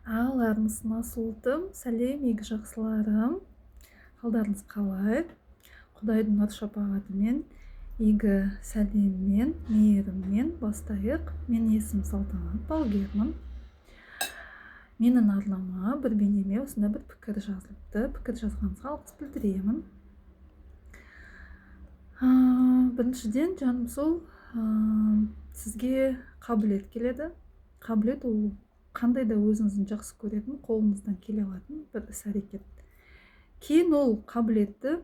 Ағаларымыз насылтым, сәлем егі жақсыларым. Қалдарыңыз қалай? Құдайдың ат шапағатымен, игі сәлеммен, мейіріммен бастайық. Мен есім Салтанат балгермін. Менің арнама бір бейнеме осында бір пікір жазылыпты. Пікір жазғаныңызға алғыс білдіремін. Біріншіден жаным сол, сізге қабілет келеді. Қабілет ол қандай да өзіңіздің жақсы көретін, қолыңыздан келе алатын бір іс-әрекет. Кейін ол қабілетті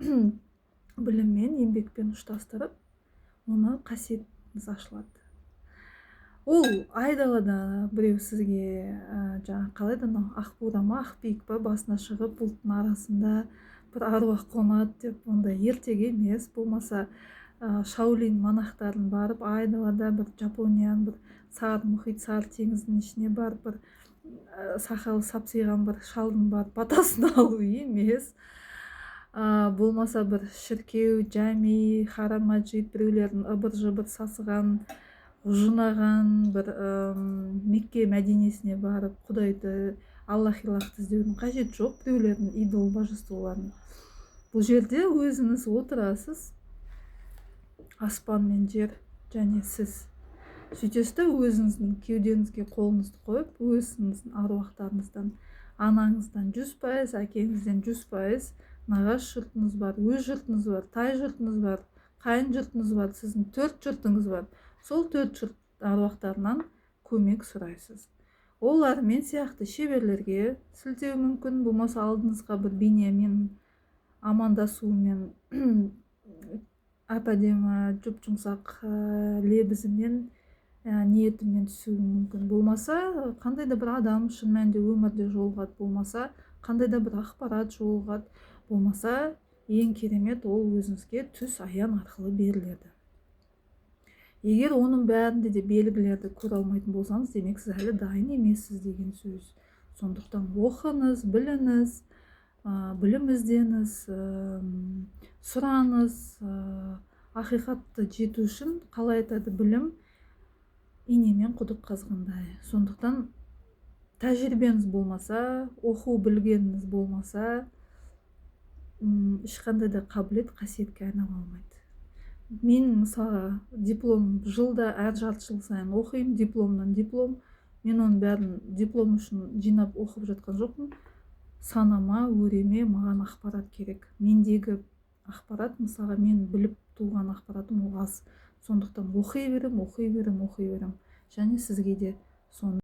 біліммен, еңбекпен ұштастырып, оны қасиетіңіз ашылады. Ол айдалада біреу сізге қалай да ақ бура ма, ақ биік па басына шығып, бұлттың арасында бір аруақ қонады деп, ондай ертегі емес. Болмаса Шаолинь монахтарын барып айдалада бір Жапонияның бір сары мұхит, сары теңіздің ішіне барып бір сақалы сапсиған бір шалдың барып батасын алу емес. Болмаса бір шіркеу, жами, харам маджид біреулердің ыбыр-жыбыр сасыған, жунаған бір Мекке мәдинесіне барып Құдайды, Аллах-илахты іздеудің қажет жоқ, біреулердің идол божестволарын. Бұл жерде өзіңіз отырасыз, аспан мен жер және сіз. Сөйтесіз де өзіңіздің кеудеңізге қолыңызды қойып, өзіңіздің аруақтарыңыздан, анаңыздан 100%, әкеңізден 100%, нағаш жұртыңыз бар, өз жұртыңыз бар, тай жұртыңыз бар, қайын жұртыңыз бар, сіздің 4 жұртыңыз бар. Сол 4 жұрт аруақтарынан көмек сұрайсыз. Олар мен сияқты шеберлерге сілтеу мүмкін, болмаса алдыңызға бір бейнемен амандасуымен, әп-әдемі жұп-жұмсақ лебізімен, ниетімен түсуі мүмкін. Болмаса қандай да бір адам шын мәнінде өмірде жолығады, болмаса қандай да бір ақпарат жолығады, болмаса ең керемет ол өзіңізге түс аян арқылы беріледі. Егер оның бәрінде де белгілерді көре алмайтын болсаңыз, демек сіз әлі дайын емессіз деген сөз. Сондықтан оқыңыз, біліңіз, білім іздеңіз, сұраңыз. Ақиқатты жету үшін қалай айтады білім, инемен құдық қазғандай. Сондықтан тәжірибеңіз болмаса, оқу білгеніңіз болмаса, ешқандай да қабілет қасиетке айнала алмайды. Мен мысалы диплом жылда әр жарты жыл сайын оқимын, дипломнан диплом. Мен оның бәрін диплом үшін жинап оқып жатқан жоқпын. Санама, өреме маған ақпарат керек. Мендегі ақпарат, мысалға мен біліп туған ақпаратым ол аз. Сондықтан оқи берем. Және сізге де соны